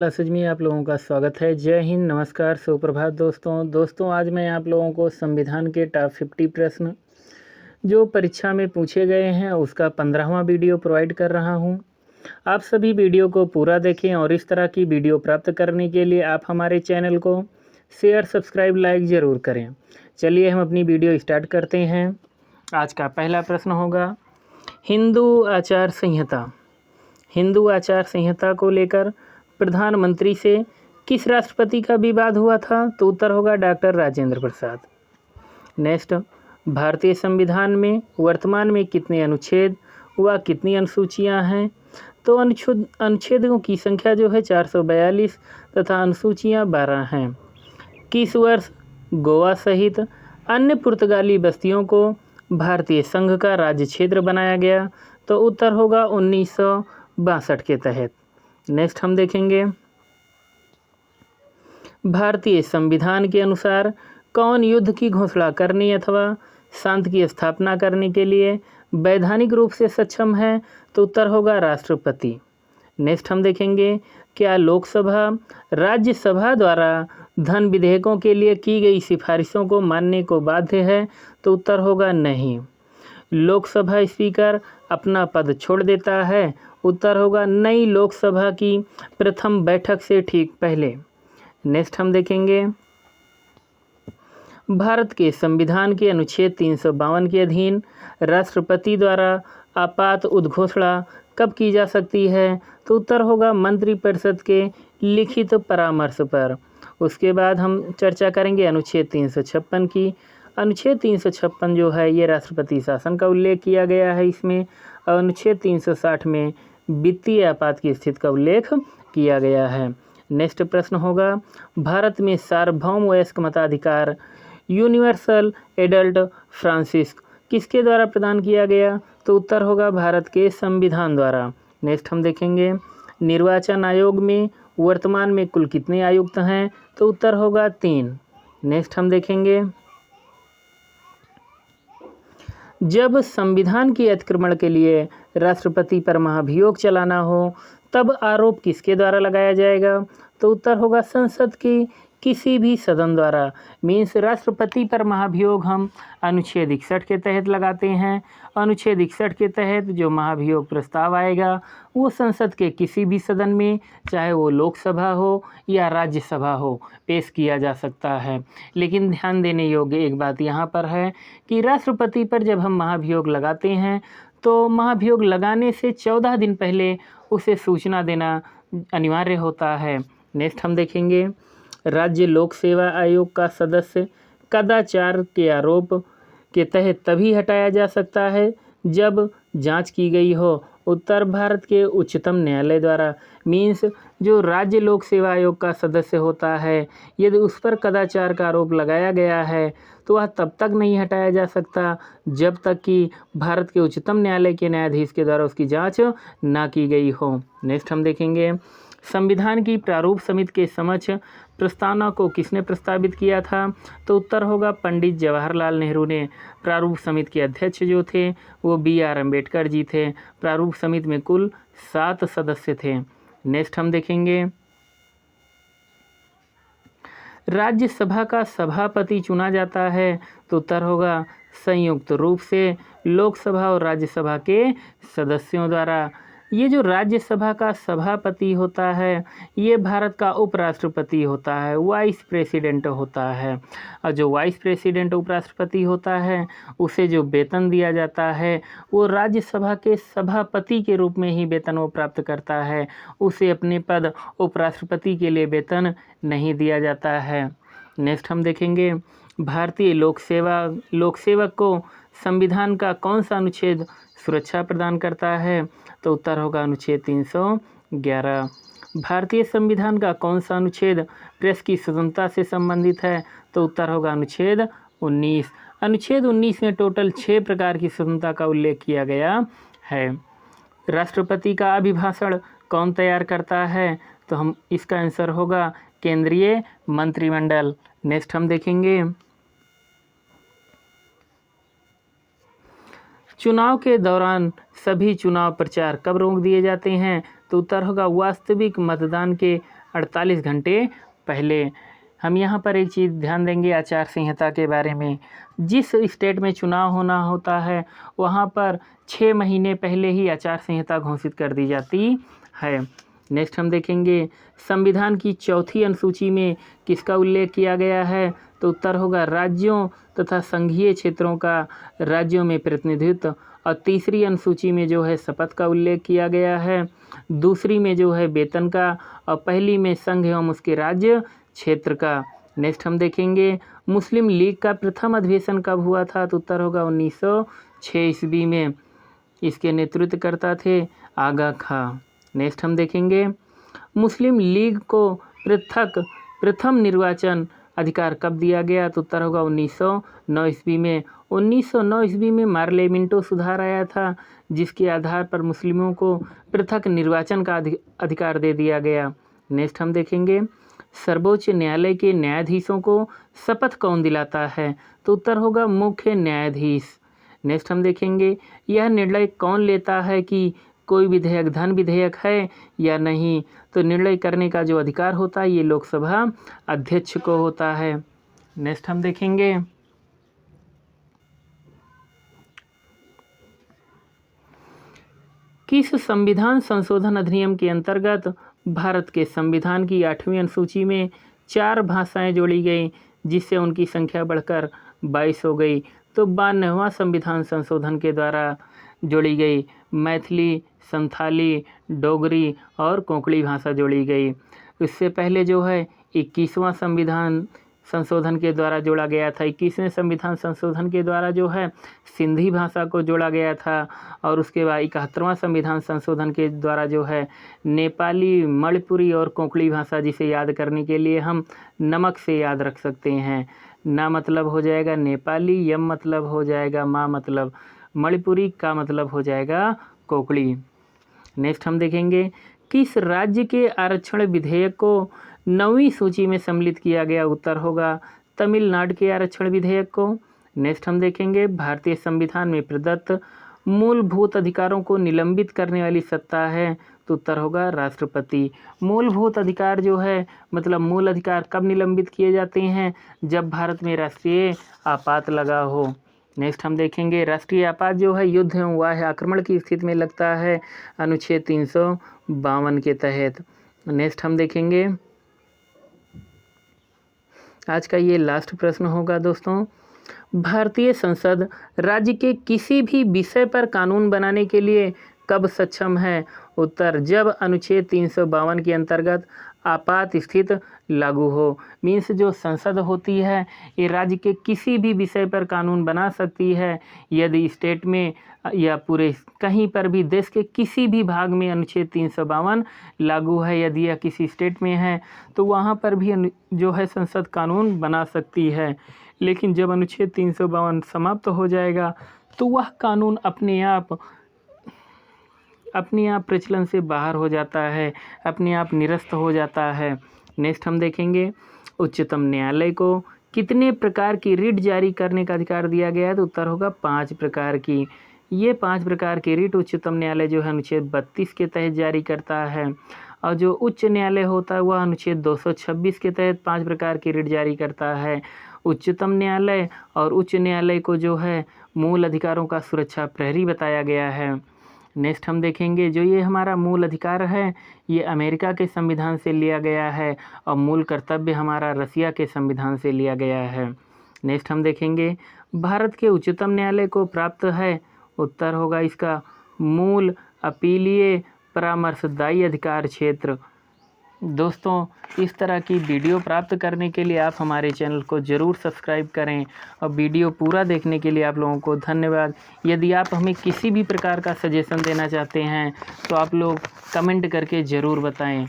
Classes में आप लोगों का स्वागत है। जय हिंद, नमस्कार, सुप्रभात दोस्तों आज मैं आप लोगों को संविधान के टॉप 50 प्रश्न जो परीक्षा में पूछे गए हैं उसका 15वां वीडियो प्रोवाइड कर रहा हूं। आप सभी वीडियो को पूरा देखें और इस तरह की वीडियो प्राप्त करने के लिए आप हमारे चैनल को शेयर, सब्सक्राइब, लाइक ज़रूर करें। चलिए हम अपनी वीडियो स्टार्ट करते हैं। आज का पहला प्रश्न होगा हिंदू आचार संहिता। हिंदू आचार संहिता को लेकर प्रधानमंत्री से किस राष्ट्रपति का विवाद हुआ था? तो उत्तर होगा डॉक्टर राजेंद्र प्रसाद। नेक्स्ट, भारतीय संविधान में वर्तमान में कितने अनुच्छेद व कितनी अनुसूचियां हैं? तो अनुच्छेदों की संख्या जो है 442 तथा अनुसूचियां 12 हैं। किस वर्ष गोवा सहित अन्य पुर्तगाली बस्तियों को भारतीय संघ का राज्य क्षेत्र बनाया गया? तो उत्तर होगा 1962 के तहत। नेक्स्ट हम देखेंगे भारतीय संविधान के अनुसार कौन युद्ध की घोषणा करने अथवा शांति की स्थापना करने के लिए वैधानिक रूप से सक्षम है? तो उत्तर होगा राष्ट्रपति। नेक्स्ट हम देखेंगे क्या लोकसभा राज्यसभा द्वारा धन विधेयकों के लिए की गई सिफारिशों को मानने को बाध्य है? तो उत्तर होगा नहीं। लोकसभा स्पीकर अपना पद छोड़ देता है? उत्तर होगा नई लोकसभा की प्रथम बैठक से ठीक पहले। नेक्स्ट हम देखेंगे भारत के संविधान के अनुच्छेद 352 के अधीन राष्ट्रपति द्वारा आपात उद्घोषणा कब की जा सकती है? तो उत्तर होगा मंत्रिपरिषद के लिखित परामर्श पर। उसके बाद हम चर्चा करेंगे अनुच्छेद 356 की। अनुच्छेद 356 जो है ये राष्ट्रपति शासन का उल्लेख किया गया है इसमें। अनुच्छेद 360 में वित्तीय आपात की स्थिति का उल्लेख किया गया है। नेक्स्ट प्रश्न होगा भारत में सार्वभौम वयस्क मताधिकार यूनिवर्सल एडल्ट फ्रांसिस किसके द्वारा प्रदान किया गया? तो उत्तर होगा भारत के संविधान द्वारा। नेक्स्ट हम देखेंगे निर्वाचन आयोग में वर्तमान में कुल कितने आयुक्त हैं? तो उत्तर होगा 3। नेक्स्ट हम देखेंगे जब संविधान के अतिक्रमण के लिए राष्ट्रपति पर महाभियोग चलाना हो तब आरोप किसके द्वारा लगाया जाएगा? तो उत्तर होगा संसद की किसी भी सदन द्वारा। मीन्स राष्ट्रपति पर महाभियोग हम अनुच्छेद 61 के तहत लगाते हैं। अनुच्छेद 61 के तहत जो महाभियोग प्रस्ताव आएगा वो संसद के किसी भी सदन में, चाहे वो लोकसभा हो या राज्यसभा हो, पेश किया जा सकता है। लेकिन ध्यान देने योग्य एक बात यहाँ पर है कि राष्ट्रपति पर जब हम महाभियोग लगाते हैं तो महाभियोग लगाने से 14 दिन पहले उसे सूचना देना अनिवार्य होता है। नेक्स्ट हम देखेंगे राज्य लोक सेवा आयोग का सदस्य कदाचार के आरोप के तहत तभी हटाया जा सकता है जब जांच की गई हो। उत्तर भारत के उच्चतम न्यायालय द्वारा। मीन्स जो राज्य लोक सेवा आयोग का सदस्य होता है यदि उस पर कदाचार का आरोप लगाया गया है तो वह तब तक नहीं हटाया जा सकता जब तक कि भारत के उच्चतम न्यायालय के न्यायाधीश के द्वारा उसकी जांच ना की गई हो। नेक्स्ट हम देखेंगे संविधान की प्रारूप समिति के समक्ष प्रस्तावना को किसने प्रस्तावित किया था? तो उत्तर होगा पंडित जवाहरलाल नेहरू ने। प्रारूप समिति के अध्यक्ष जो थे वो BR अम्बेडकर जी थे। प्रारूप समिति में कुल 7 सदस्य थे। नेक्स्ट हम देखेंगे राज्यसभा का सभापति चुना जाता है? तो उत्तर होगा संयुक्त रूप से लोकसभा और राज्यसभा के सदस्यों द्वारा। ये जो राज्यसभा का सभापति होता है ये भारत का उपराष्ट्रपति होता है, वाइस प्रेसिडेंट होता है। और जो वाइस प्रेसिडेंट उपराष्ट्रपति होता है उसे जो वेतन दिया जाता है वो राज्यसभा के सभापति के रूप में ही वेतन वो प्राप्त करता है। उसे अपने पद उपराष्ट्रपति के लिए वेतन नहीं दिया जाता है। नेक्स्ट हम देखेंगे भारतीय लोकसेवक को संविधान का कौन सा अनुच्छेद सुरक्षा प्रदान करता है? तो उत्तर होगा अनुच्छेद 311। भारतीय संविधान का कौन सा अनुच्छेद प्रेस की स्वतंत्रता से संबंधित है? तो उत्तर होगा अनुच्छेद 19। अनुच्छेद 19 में टोटल 6 प्रकार की स्वतंत्रता का उल्लेख किया गया है। राष्ट्रपति का अभिभाषण कौन तैयार करता है? तो हम इसका आंसर होगा केंद्रीय मंत्रिमंडल। नेक्स्ट हम देखेंगे चुनाव के दौरान सभी चुनाव प्रचार कब रोक दिए जाते हैं? तो उत्तर होगा वास्तविक मतदान के 48 घंटे पहले। हम यहाँ पर एक चीज़ ध्यान देंगे आचार संहिता के बारे में। जिस स्टेट में चुनाव होना होता है वहाँ पर 6 महीने पहले ही आचार संहिता घोषित कर दी जाती है। नेक्स्ट हम देखेंगे संविधान की चौथी अनुसूची में किसका उल्लेख किया गया है, तो उत्तर होगा राज्यों तथा संघीय क्षेत्रों का राज्यों में प्रतिनिधित्व। और तीसरी अनुसूची में जो है शपथ का उल्लेख किया गया है, दूसरी में जो है वेतन का, और पहली में संघ एवं उसके राज्य क्षेत्र का। नेक्स्ट हम देखेंगे मुस्लिम लीग का प्रथम अधिवेशन कब हुआ था, तो उत्तर होगा 1906 ईस्वी में। इसके नेतृत्वकर्ता थे आगा खां। नेक्स्ट हम देखेंगे मुस्लिम लीग को प्रथम निर्वाचन अधिकार कब दिया गया, तो उत्तर होगा 1909 ईस्वी में। 1909 ईस्वी में पार्लियामेंटो सुधार आया था जिसके आधार पर मुस्लिमों को पृथक निर्वाचन का अधिकार दे दिया गया। नेक्स्ट हम देखेंगे सर्वोच्च न्यायालय के न्यायाधीशों को शपथ कौन दिलाता है, तो उत्तर होगा मुख्य न्यायाधीश। नेक्स्ट हम देखेंगे यह निर्णय कौन लेता है कि कोई विधेयक धन विधेयक है या नहीं, तो निर्णय करने का जो अधिकार होता है ये लोकसभा अध्यक्ष को होता है। नेक्स्ट हम देखेंगे किस संविधान संशोधन अधिनियम के अंतर्गत भारत के संविधान की 8वीं अनुसूची में 4 भाषाएं जोड़ी गई जिससे उनकी संख्या बढ़कर 22 हो गई, तो 92वां संविधान संशोधन के द्वारा जोड़ी गई। मैथिली, संथाली, डोगरी और कोंकणी भाषा जोड़ी गई। इससे पहले जो है 21वां संविधान संशोधन के द्वारा जोड़ा गया था। 21वें संविधान संशोधन के द्वारा जो है सिंधी भाषा को जोड़ा गया था, और उसके बाद 71वां संविधान संशोधन के द्वारा जो है नेपाली, मणिपुरी और कोंकणी भाषा, जिसे याद करने के लिए हम नमक से याद रख सकते हैं। ना मतलब हो जाएगा नेपाली, यम मतलब हो जाएगा मा मतलब मणिपुरी, का मतलब हो जाएगा कोंकणी। नेक्स्ट हम देखेंगे किस राज्य के आरक्षण विधेयक को 9वीं सूची में सम्मिलित किया गया, उत्तर होगा तमिलनाडु के आरक्षण विधेयक को। नेक्स्ट हम देखेंगे भारतीय संविधान में प्रदत्त मूलभूत अधिकारों को निलंबित करने वाली सत्ता है, तो उत्तर होगा राष्ट्रपति। मूलभूत अधिकार जो है मतलब मूल अधिकार कब निलंबित किए जाते हैं, जब भारत में राष्ट्रीय आपात लगा हो। नेक्स्ट हम देखेंगे राष्ट्रीय आपात जो है युद्ध एवं बाह्य आक्रमण की स्थिति में लगता है अनुच्छेद 352 के तहत। नेक्स्ट हम देखेंगे आज का ये लास्ट प्रश्न होगा दोस्तों, भारतीय संसद राज्य के किसी भी विषय पर कानून बनाने के लिए कब सक्षम है, उत्तर जब अनुच्छेद 352 के अंतर्गत आपात स्थिति लागू हो। मीन्स जो संसद होती है ये राज्य के किसी भी विषय पर कानून बना सकती है यदि स्टेट में या पूरे कहीं पर भी देश के किसी भी भाग में अनुच्छेद 352 लागू है, यदि यह किसी स्टेट में है तो वहाँ पर भी जो है संसद कानून बना सकती है। लेकिन जब अनुच्छेद 352 समाप्त हो जाएगा तो वह कानून अपने आप प्रचलन से बाहर हो जाता है, अपने आप निरस्त हो जाता है। नेक्स्ट हम देखेंगे उच्चतम न्यायालय को कितने प्रकार की रिट जारी करने का अधिकार दिया गया है, तो उत्तर होगा 5 प्रकार की। ये 5 प्रकार की रिट उच्चतम न्यायालय जो है अनुच्छेद 32 के तहत जारी करता है, और जो उच्च न्यायालय होता है वह अनुच्छेद 226 के तहत 5 प्रकार की रिट जारी करता है। उच्चतम न्यायालय और उच्च न्यायालय को जो है मूल अधिकारों का सुरक्षा प्रहरी बताया गया है। नेक्स्ट हम देखेंगे जो ये हमारा मूल अधिकार है ये अमेरिका के संविधान से लिया गया है, और मूल कर्तव्य हमारा रसिया के संविधान से लिया गया है। नेक्स्ट हम देखेंगे भारत के उच्चतम न्यायालय को प्राप्त है, उत्तर होगा इसका मूल अपीलीय परामर्शदायी अधिकार क्षेत्र। दोस्तों इस तरह की वीडियो प्राप्त करने के लिए आप हमारे चैनल को ज़रूर सब्सक्राइब करें, और वीडियो पूरा देखने के लिए आप लोगों को धन्यवाद। यदि आप हमें किसी भी प्रकार का सजेशन देना चाहते हैं तो आप लोग कमेंट करके ज़रूर बताएं।